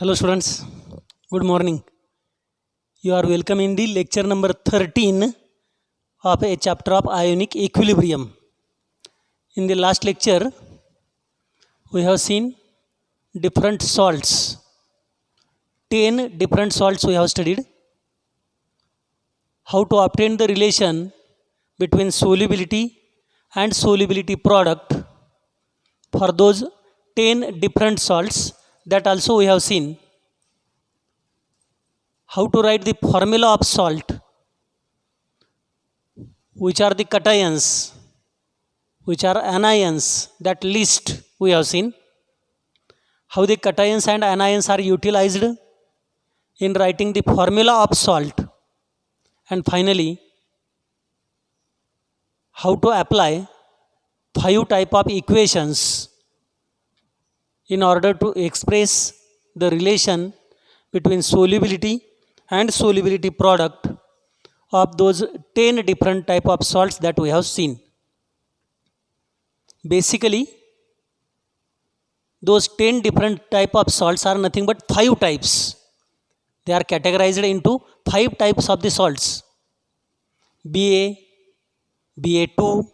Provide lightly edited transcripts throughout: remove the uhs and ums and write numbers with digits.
Hello students, good morning. You are welcome in the lecture number 13 of a chapter of ionic equilibrium. In the last lecture, we have seen different salts. 10 different salts we have studied. How to obtain the relation between solubility and solubility product for those 10 different salts, that also we have seen. How to write the formula of salt, which are the cations, which are anions, that list we have seen. How the cations and anions are utilized in writing the formula of salt. And finally, how to apply 5 type of equations in order to express the relation between solubility and solubility product of those 10 different type of salts that we have seen. Basically, those 10 different type of salts are nothing but 5 types. They are categorized into 5 types of the salts: BA, BA2,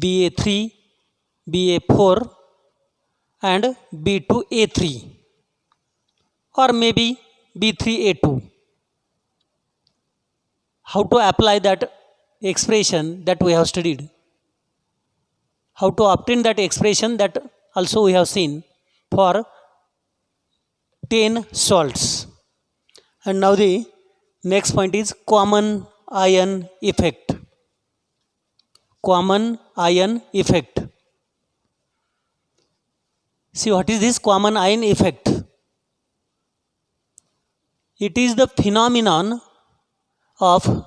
BA3, BA4 and B2A3, or maybe B3A2. How to apply that expression that we have studied? How to obtain that expression, that also we have seen for 10 salts. And now the next point is common ion effect. Common ion effect. See, what is this common ion effect? It is the phenomenon of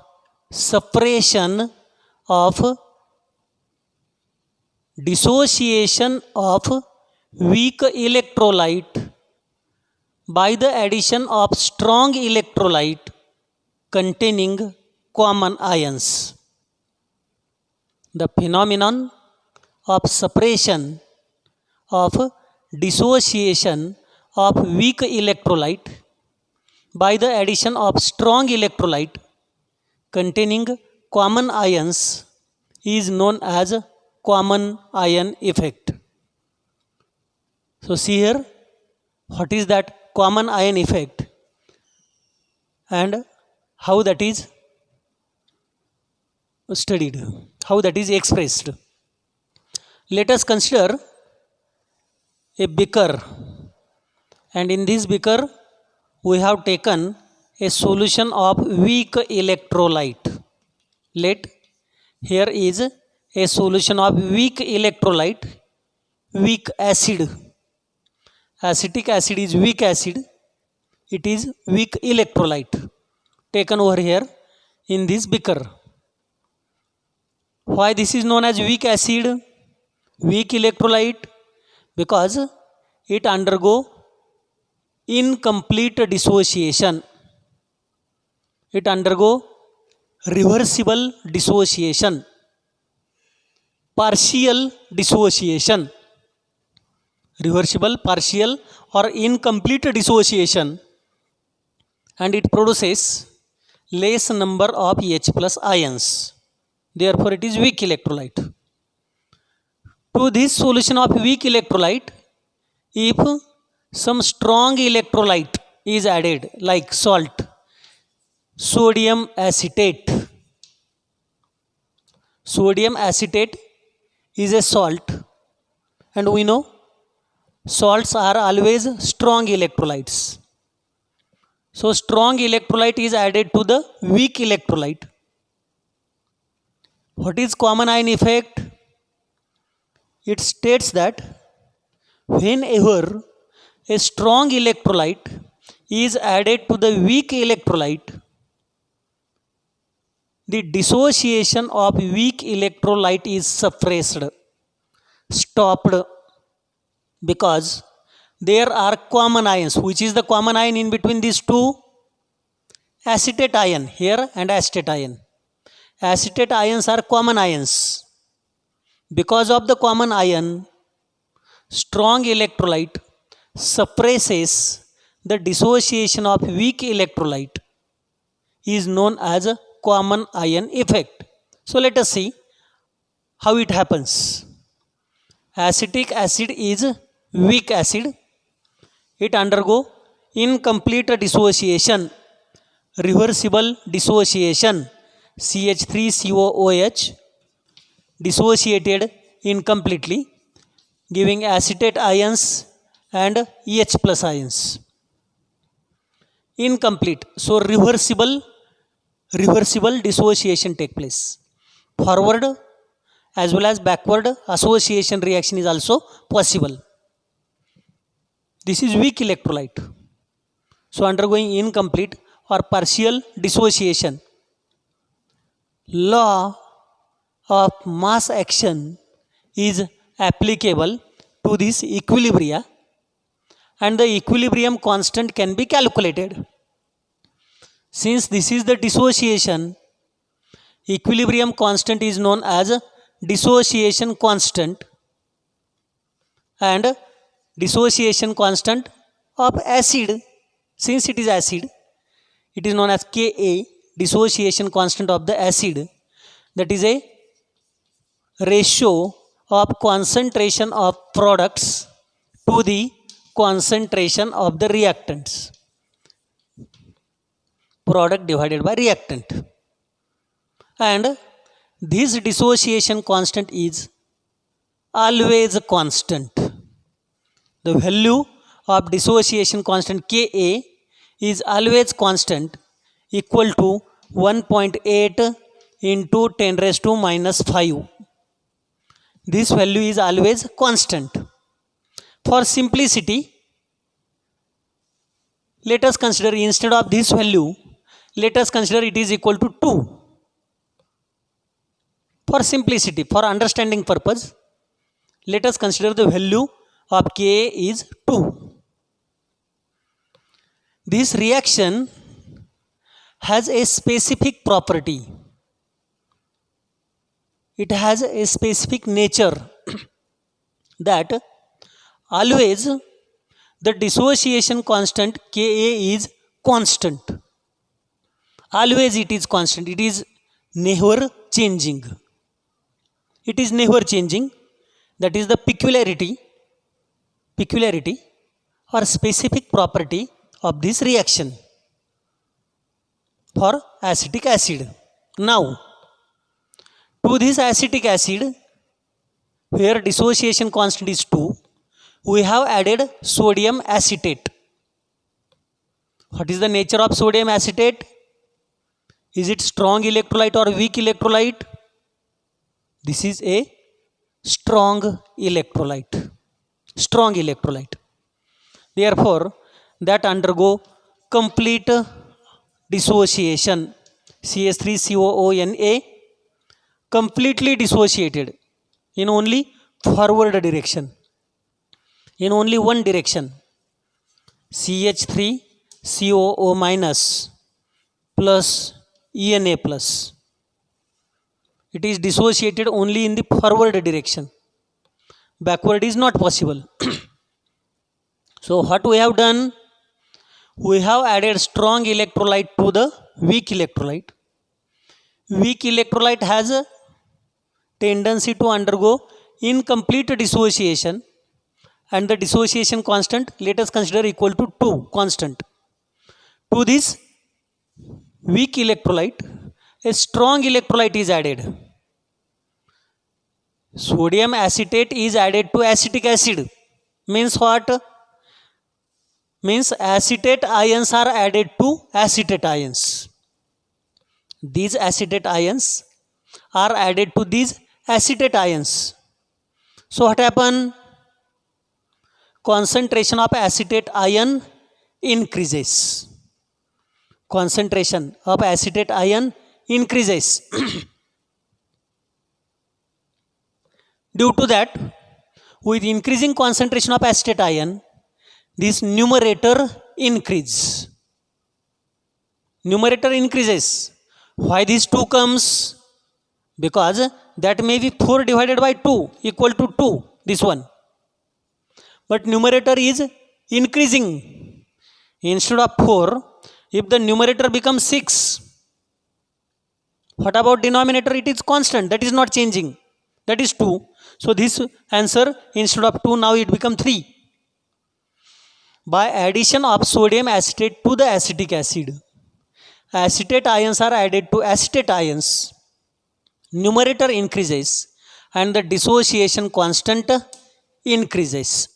suppression of dissociation of weak electrolyte by the addition of strong electrolyte containing common ions. The phenomenon of suppression of dissociation of weak electrolyte by the addition of strong electrolyte containing common ions is known as common ion effect. So see here, what is that common ion effect and how that is studied, how that is expressed. Let us consider a beaker, and in this beaker we have taken a solution of weak electrolyte. Let here is a solution of weak electrolyte, weak acid. Acetic acid is weak acid. It is weak electrolyte taken over here in this beaker. Why this is known as weak acid, weak electrolyte? Because it undergo incomplete dissociation. It undergo reversible dissociation, partial dissociation, reversible, partial or incomplete dissociation, and it produces less number of H plus ions. Therefore, it is weak electrolyte. To this solution of weak electrolyte, if some strong electrolyte is added, like salt, sodium acetate. Sodium acetate is a salt, and we know salts are always strong electrolytes. So strong electrolyte is added to the weak electrolyte. What is common ion effect? It states that whenever a strong electrolyte is added to the weak electrolyte, the dissociation of weak electrolyte is suppressed, stopped, because there are common ions. Which is the common ion in between these two? Acetate ion here and acetate ion. Acetate ions are common ions. Because of the common ion, strong electrolyte suppresses the dissociation of weak electrolyte is known as a common ion effect. So let us see how it happens. Acetic acid is weak acid. It undergo incomplete dissociation, reversible dissociation, CH3COOH dissociated incompletely, giving acetate ions and H plus ions. Incomplete, so reversible dissociation take place. Forward as well as backward association reaction is also possible. This is weak electrolyte, so undergoing incomplete or partial dissociation. Law of mass action is applicable to this equilibria, and the equilibrium constant can be calculated. Since this is the dissociation, equilibrium constant is known as dissociation constant, and dissociation constant of acid, since it is acid, it is known as Ka, dissociation constant of the acid, that is a ratio of concentration of products to the concentration of the reactants. Product divided by reactant. And this dissociation constant is always constant. The value of dissociation constant Ka is always constant, equal to 1.8 into 10 raised to minus 5. This value is always constant. For simplicity, let us consider instead of this value, let us consider it is equal to 2. For simplicity, for understanding purpose, let us consider the value of Ka is 2. This reaction has a specific property. It has a specific nature that always the dissociation constant Ka is constant. Always it is constant. It is never changing. It is never changing. That is the peculiarity or specific property of this reaction for acetic acid. Now, to this acetic acid, where dissociation constant is 2, we have added sodium acetate. What is the nature of sodium acetate? Is it strong electrolyte or weak electrolyte? This is a strong electrolyte. Strong electrolyte. Therefore, that undergo complete dissociation. CH3COONA completely dissociated in only forward direction. In only one direction. CH3COO minus plus ENA plus. It is dissociated only in the forward direction. Backward is not possible. So what we have done? We have added strong electrolyte to the weak electrolyte. Weak electrolyte has a tendency to undergo incomplete dissociation, and the dissociation constant, let us consider equal to 2 constant. To this weak electrolyte, a strong electrolyte is added. Sodium acetate is added to acetic acid. Means what? Means acetate ions are added to acetate ions. These acetate ions are added to these acetate ions. So what happens? Concentration of acetate ion increases. Concentration of acetate ion increases. Due to that, with increasing concentration of acetate ion, this numerator increases. Numerator increases. Why this 2 comes? Because that may be 4 divided by 2 equal to 2, this one. But numerator is increasing. instead of 4, if the numerator becomes 6, what about denominator? It is constant, that is not changing, that is 2. So this answer, instead of 2, now it becomes 3. By addition of sodium acetate to the acetic acid, acetate ions are added to acetate ions. Numerator increases and the dissociation constant increases.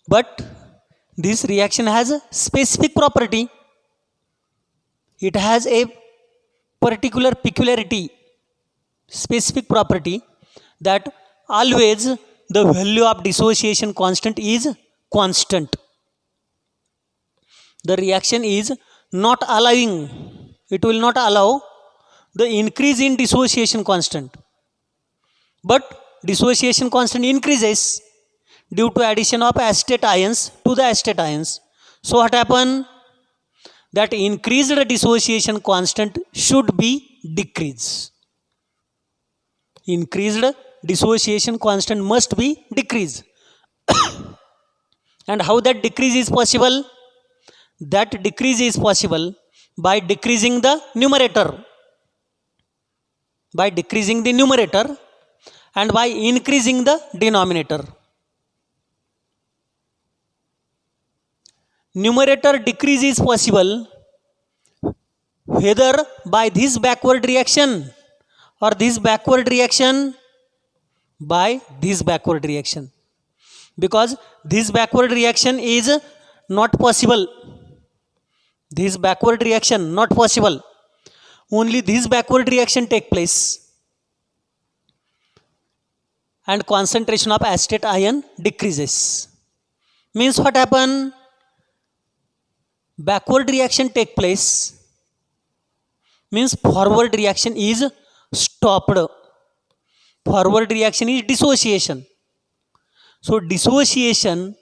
But this reaction has a specific property. It has a particular peculiarity, specific property, that always the value of dissociation constant is constant. The reaction is not allowing, it will not allow the increase in dissociation constant. But dissociation constant increases due to addition of acetate ions to the acetate ions. So what happens? That increased dissociation constant should be decreased. Increased dissociation constant must be decreased. And how that decrease is possible? That decrease is possible by decreasing the numerator. By decreasing the numerator and by increasing the denominator. Numerator decrease is possible whether by this backward reaction or this backward reaction, by this backward reaction, because this backward reaction is not possible. This backward reaction not possible. Only this backward reaction take place and concentration of acetate ion decreases. Means what happen? Backward reaction take place means forward reaction is stopped. Forward reaction is dissociation. So dissociation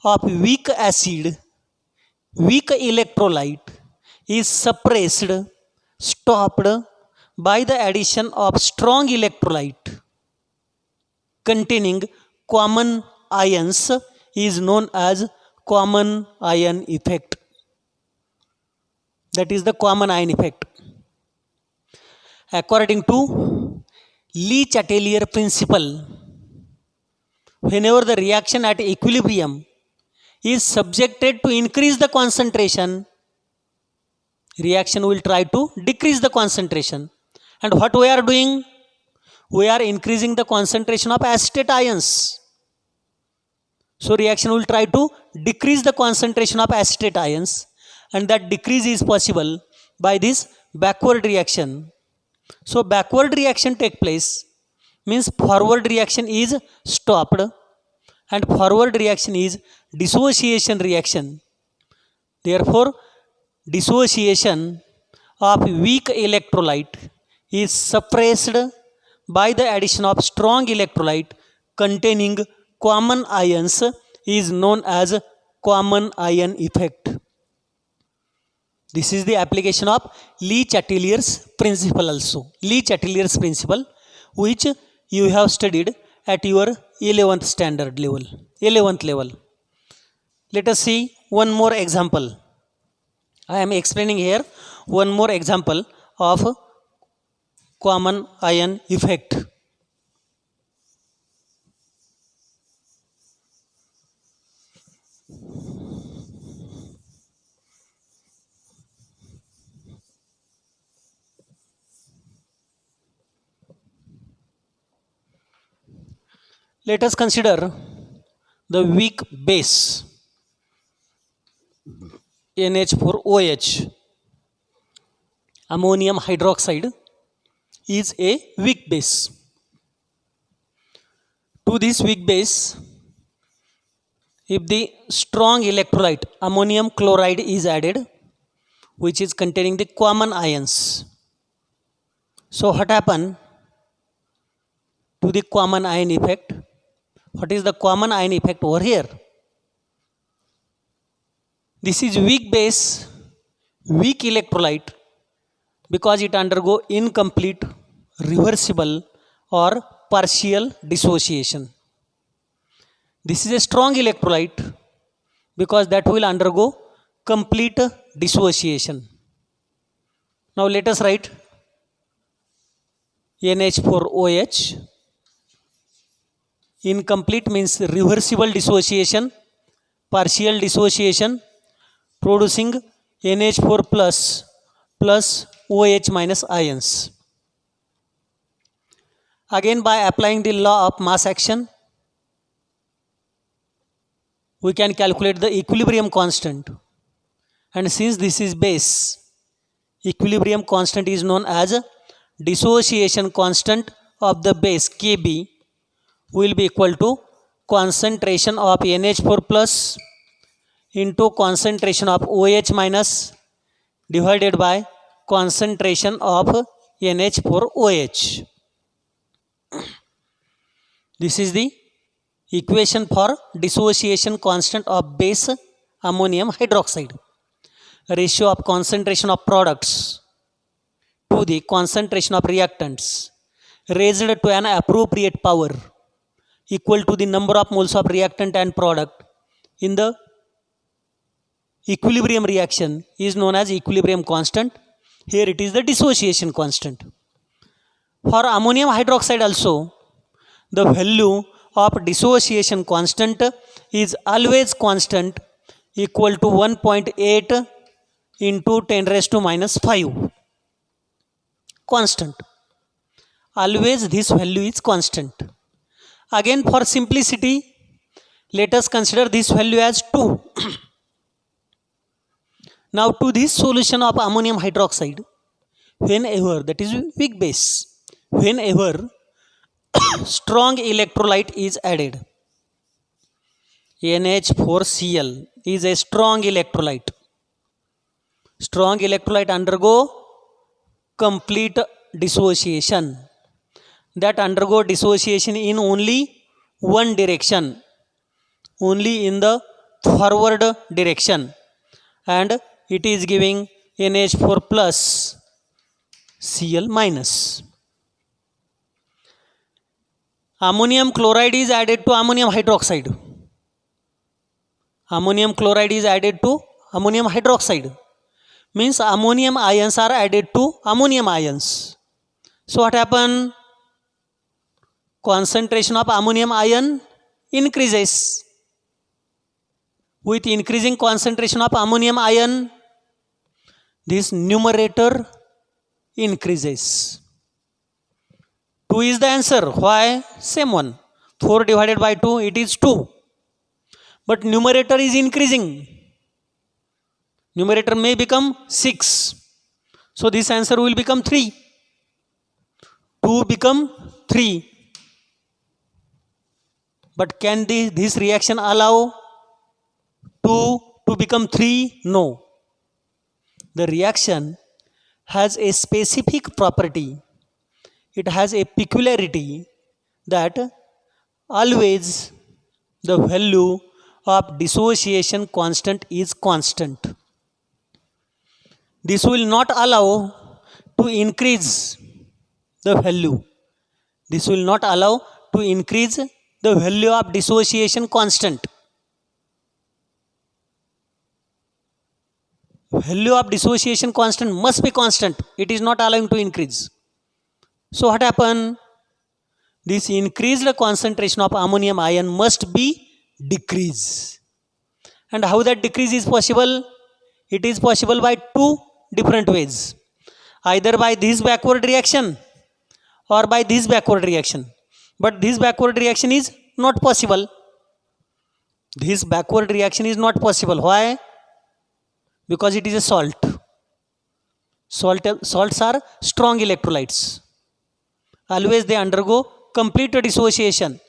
of weak acid, weak electrolyte is suppressed, stopped by the addition of strong electrolyte containing common ions is known as common ion effect. That is the common ion effect. According to Le Chatelier principle, whenever the reaction at equilibrium is subjected to increase the concentration, reaction will try to decrease the concentration. And what we are doing? We are increasing the concentration of acetate ions. So reaction will try to decrease the concentration of acetate ions, and that decrease is possible by this backward reaction. So backward reaction take place means forward reaction is stopped, and forward reaction is dissociation reaction. Therefore, dissociation of weak electrolyte is suppressed by the addition of strong electrolyte containing common ions is known as common ion effect. This is the application of Le Chatelier's principle also. Le Chatelier's principle, which you have studied at your 11th standard level, 11th level. Let us see one more example. I am explaining here one more example of common ion effect. Let us consider the weak base NH4OH. Ammonium hydroxide is a weak base. To this weak base, if the strong electrolyte ammonium chloride is added, which is containing the common ions, so what happen to the common ion effect? What is the common ion effect over here? This is weak base, weak electrolyte, because it undergo incomplete, reversible or partial dissociation. This is a strong electrolyte because that will undergo complete dissociation. Now let us write NH4OH. Incomplete means reversible dissociation, partial dissociation, producing NH4 plus OH minus ions. Again, by applying the law of mass action, we can calculate the equilibrium constant. And since this is base, equilibrium constant is known as dissociation constant of the base Kb will be equal to concentration of NH4 plus into concentration of OH minus divided by concentration of NH4OH. This is the equation for dissociation constant of base ammonium hydroxide. Ratio of concentration of products to the concentration of reactants raised to an appropriate power equal to the number of moles of reactant and product in the equilibrium reaction is known as equilibrium constant. Here it is the dissociation constant. For ammonium hydroxide also, the value of dissociation constant is always constant, equal to 1.8 into 10 raised to minus 5. Constant. Always this value is constant. Again, for simplicity, let us consider this value as 2. Now, to this solution of ammonium hydroxide, whenever, that is weak base, whenever strong electrolyte is added, NH4Cl is a strong electrolyte. Strong electrolyte undergo complete dissociation. That undergo dissociation in only one direction, only in the forward direction, and it is giving NH4 plus Cl minus. Ammonium chloride is added to ammonium hydroxide. Ammonium chloride is added to ammonium hydroxide. Means ammonium ions are added to ammonium ions. So what happen? Concentration of ammonium ion increases. With increasing concentration of ammonium ion, this numerator increases. 2 is the answer. Why? Same one. 4 divided by 2, it is 2. But numerator is increasing. Numerator may become 6. So this answer will become 3. 2 become 3. But can this reaction allow 2 to become 3? No. The reaction has a specific property. It has a peculiarity that always the value of dissociation constant is constant. This will not allow to increase the value. This will not allow to increase the value of dissociation constant. Value of dissociation constant must be constant. It is not allowing to increase. So what happened? This increased concentration of ammonium ion must be decreased. And how that decrease is possible? It is possible by 2 different ways. Either by this backward reaction or by this backward reaction. But this backward reaction is not possible. This backward reaction is not possible. Why? Because it is a salt. Salts are strong electrolytes. Always they undergo complete dissociation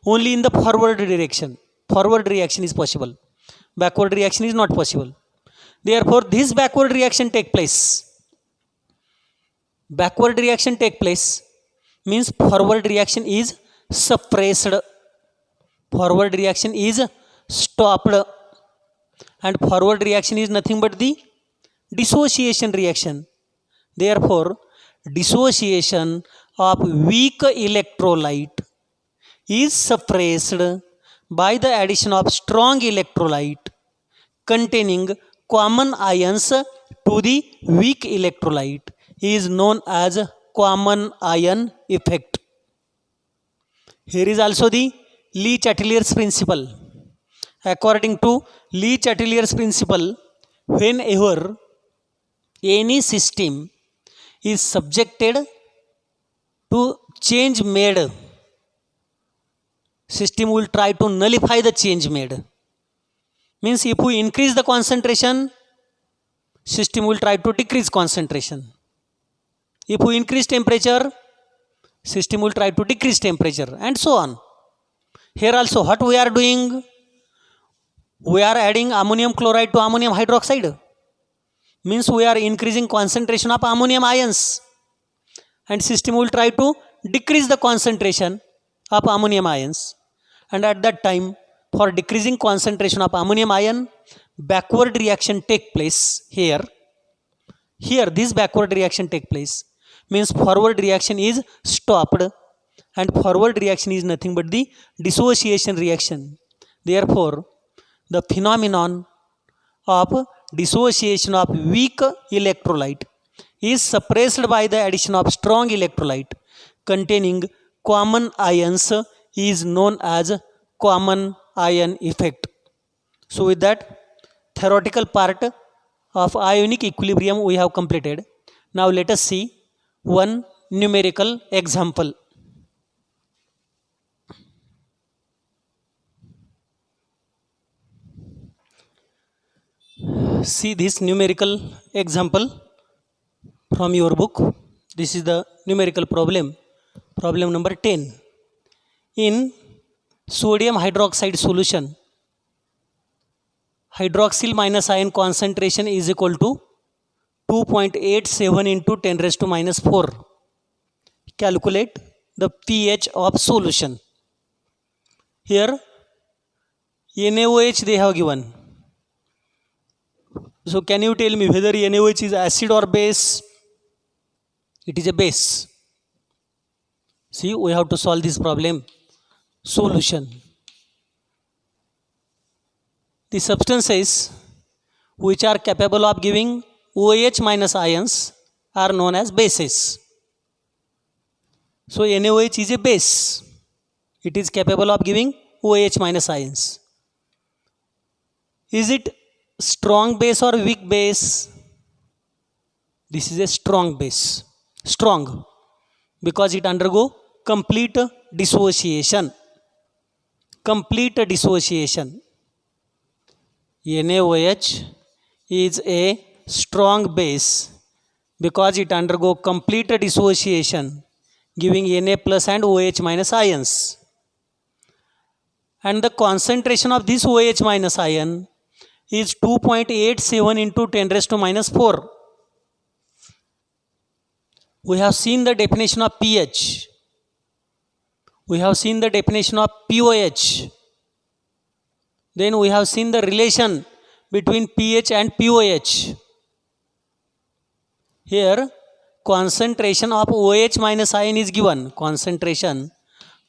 only in the forward direction. Forward reaction is possible. Backward reaction is not possible. Therefore, this backward reaction take place. Backward reaction take place means forward reaction is suppressed. Forward reaction is stopped. And forward reaction is nothing but the dissociation reaction. Therefore, dissociation of weak electrolyte is suppressed by the addition of strong electrolyte containing common ions to the weak electrolyte is known as common ion effect. Here is also the Le-Chatelier's principle. According to Le-Chatelier's principle, whenever any system is subjected to change made, system will try to nullify the change made. Means if we increase the concentration, system will try to decrease concentration. If we increase temperature, system will try to decrease temperature, and so on. Here also what we are doing? We are adding ammonium chloride to ammonium hydroxide. Means we are increasing concentration of ammonium ions, and system will try to decrease the concentration of ammonium ions. And at that time, for decreasing concentration of ammonium ion, backward reaction take place here. Here this backward reaction take place, means forward reaction is stopped, and forward reaction is nothing but the dissociation reaction. Therefore, the phenomenon of dissociation of weak electrolyte is suppressed by the addition of strong electrolyte containing common ions is known as common ion effect. So with that, theoretical part of ionic equilibrium we have completed. Now let us see one numerical example. See this numerical example from your book. This is the numerical problem. Problem number 10. In sodium hydroxide solution, hydroxyl minus ion concentration is equal to 2.87 into 10 raised to minus 4. Calculate the pH of solution. Here NaOH they have given. So can you tell me whether NaOH is acid or base? It is a base. See, we have to solve this problem. Solution. The substances which are capable of giving OH minus ions are known as bases. So NaOH is a base. It is capable of giving OH minus ions. Is it strong base or weak base? This is a strong base. Strong because it undergo complete dissociation. Complete dissociation. NaOH is a strong base because it undergo complete dissociation, giving Na plus and OH minus ions. And the concentration of this OH minus ion is 2.87 into 10 raised to minus 4. We have seen the definition of pH. We have seen the definition of pOH. Then we have seen the relation between pH and pOH. Here concentration of OH minus ion is given. Concentration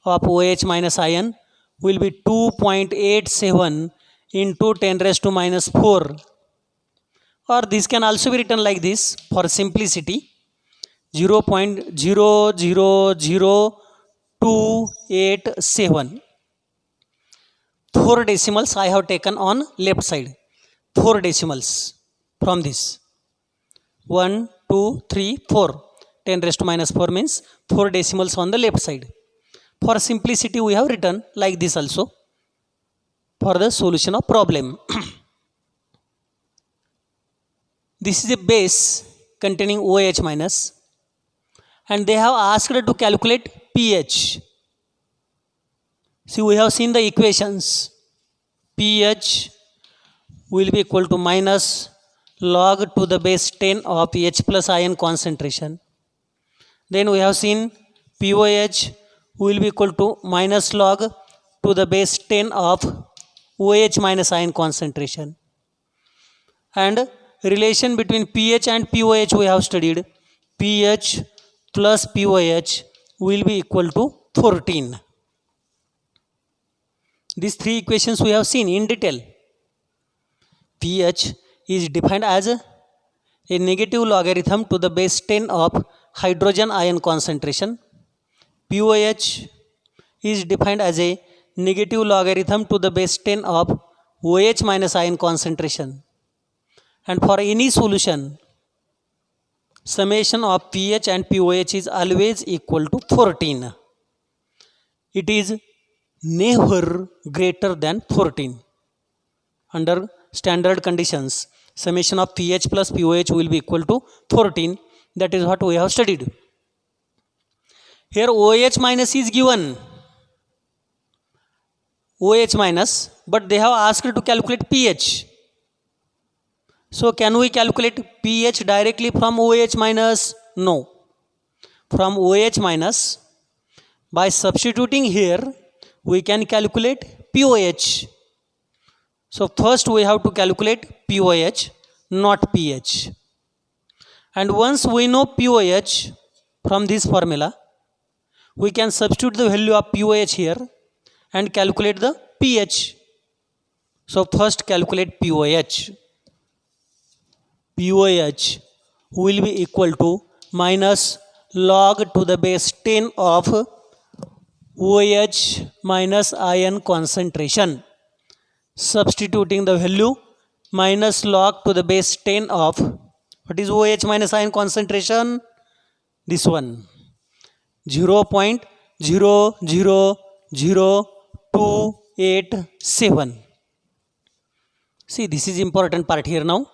of OH minus ion will be 2.87 into 10 raised to minus 4, or this can also be written like this for simplicity, 0.000287. 4 decimals I have taken on left side. 4 decimals from this. 1, 2, 3, 4. 10 raised to minus 4 means 4 decimals on the left side. For simplicity we have written like this also for the solution of problem. This is a base containing OH minus, and they have asked to calculate pH. See, we have seen the equations. pH will be equal to minus log to the base 10 of H plus ion concentration. Then we have seen pOH will be equal to minus log to the base 10 of OH minus ion concentration. And relation between pH and pOH we have studied. pH plus pOH will be equal to 14. These 3 equations we have seen in detail. pH is defined as a negative logarithm to the base 10 of hydrogen ion concentration. POH is defined as a negative logarithm to the base 10 of OH minus ion concentration. And for any solution, summation of pH and POH is always equal to 14. It is never greater than 14. Under standard conditions, summation of pH plus POH will be equal to 14. That is what we have studied. Here OH minus is given. OH minus, but they have asked to calculate pH. So can we calculate pH directly from OH minus? No. From OH minus, by substituting here, we can calculate POH. So first we have to calculate POH, not pH. And once we know POH from this formula, we can substitute the value of POH here and calculate the pH. So first calculate POH. POH will be equal to minus log to the base 10 of OH minus ion concentration. Substituting the value minus log to the base 10 of, what is OH minus ion concentration? This one, 0.0000287. See, this is important part here now.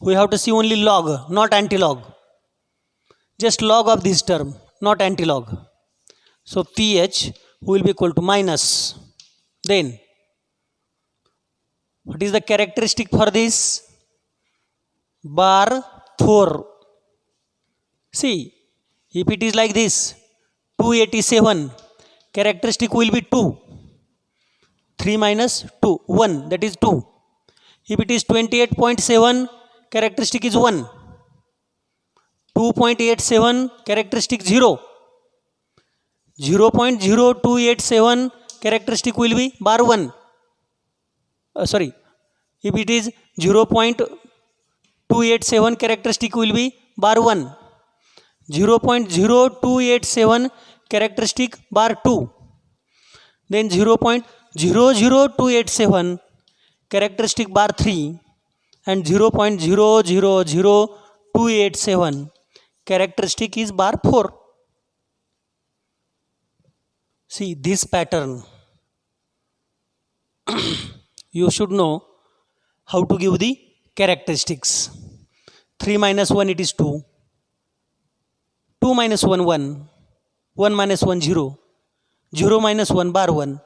We have to see only log, not antilog. Just log of this term, not antilog. So pH will be equal to minus. Then, what is the characteristic for this? Bar 4. See, if it is like this, 287, characteristic will be 2. 3 minus 2, 1, that is 2. If it is 28.7, characteristic is 1. 2.87, characteristic 0. 0.0287, characteristic will be bar 1. If it is 0.287, characteristic will be bar 1. 0.0287, characteristic bar 2. Then 0.00287, characteristic bar 3. And 0.000287, characteristic is bar 4. See this pattern. You should know how to give the characteristics. 3 minus 1, it is 2. 2 minus 1, 1. 1 minus 1, 0. 0 minus 1, bar 1.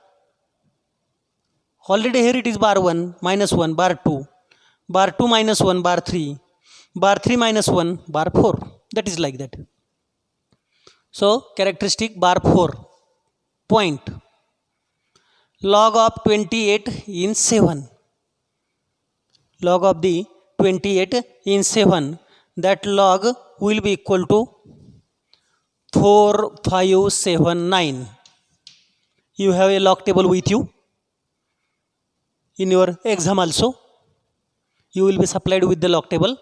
Already here it is bar 1, minus 1, bar 2. Bar 2 minus 1, bar 3. Bar 3 minus 1, bar 4. That is like that. So, characteristic bar 4. Point. Log of 28 in 7. Log of the 28 in 7. That log will be equal to 4579. You have a log table with you in your exam also. You will be supplied with the log table.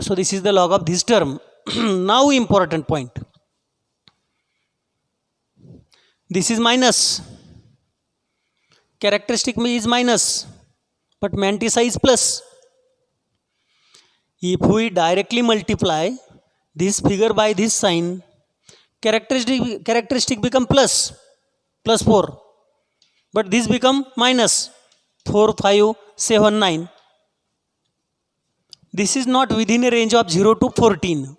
So this is the log of this term. Now important point. This is minus. Characteristic is minus, but mantissa is plus. If we directly multiply this figure by this sign, characteristic become plus 4. But this become minus 4579. This is not within a range of 0 to 14.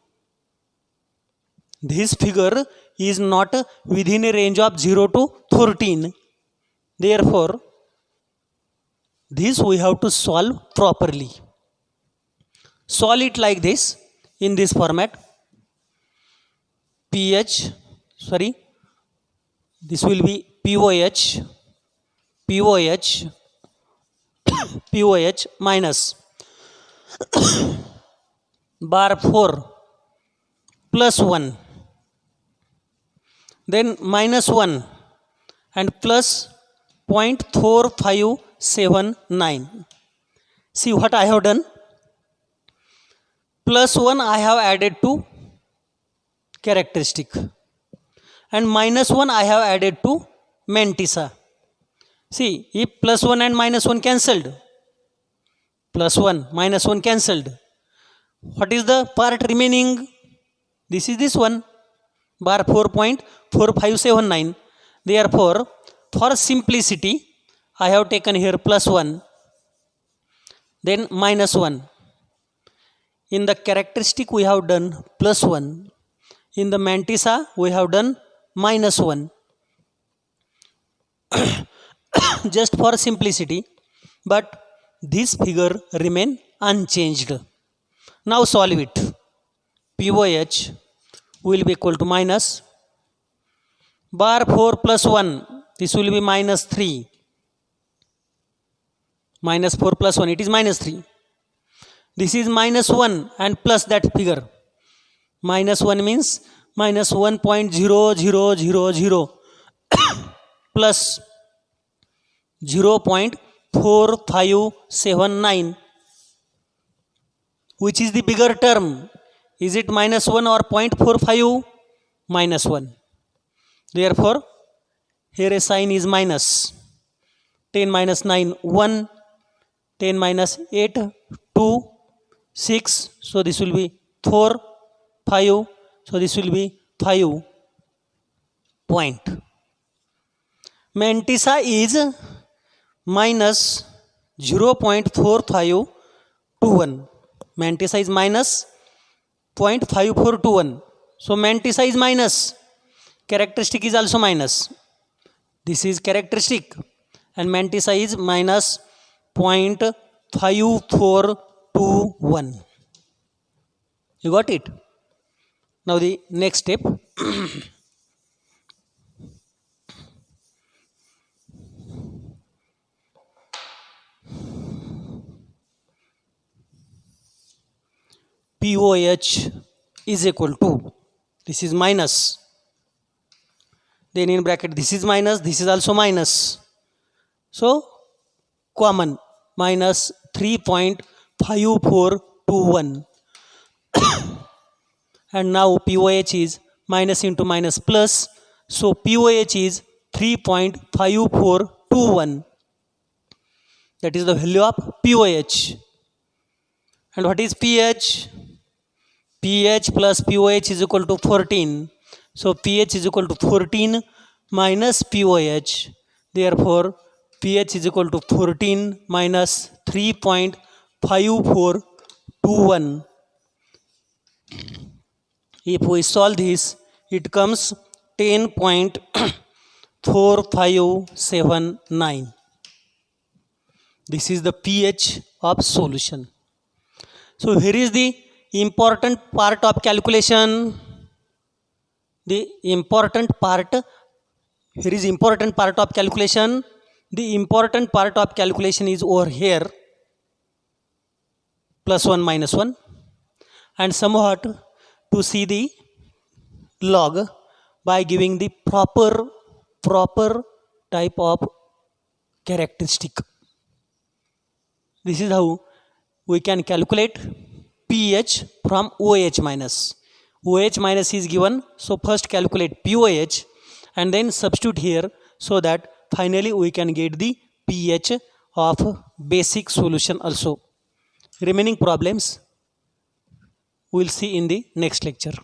This figure is not within a range of 0 to 14. Therefore, this we have to solve properly. Solve it like this, in this format. pH, this will be POH, POH minus bar 4 plus 1, then minus 1 and plus 0.4579. 3.79. See what I have done. +1 I have added to characteristic and -1 I have added to mantissa. See, if +1 and -1 cancelled, +1 -1 cancelled, what is the part remaining? This is this one, bar 4.4579. Therefore, for simplicity, I have taken here +1, then -1. In the characteristic we have done +1. In the mantissa we have done -1. Just for simplicity, but this figure remain unchanged. Now solve it. POH will be equal to minus bar 4 plus 1. This will be -3. -4 plus 1, it is -3. This is -1 and plus that figure. -1 means -1.0000 plus 0.4579. Which is the bigger term? Is it -1 or 0.45? -1. Therefore, here a sign is minus. 10 minus 9, 1. 10 minus 8, 2. 6. So this will be 4. 5. So this will be 5 point. Mantissa is minus 0.4521. Mantissa is minus 0.5421. So mantissa is minus. Characteristic is also minus. This is characteristic and mantissa is minus 0.5421. You got it? Now the next step. POH is equal to, this is minus, then in bracket this is minus, this is also minus. So common, minus 3.5421. And now POH is minus into minus plus. So POH is 3.5421. That is the value of POH. And what is pH? pH plus POH is equal to 14. So pH is equal to 14 minus POH. Therefore, pH is equal to 14 minus 3.5421. If we solve this, it comes 10.4579. This is the pH of solution. So here is the important part of calculation. The important part, here is important part of calculation. The important part of calculation is over here, +1 -1, and somewhat to see the log by giving the proper type of characteristic. This is how we can calculate pH from OH minus. OH minus is given, so first calculate POH and then substitute here, so that finally we can get the pH of basic solution also. Remaining problems we will see in the next lecture.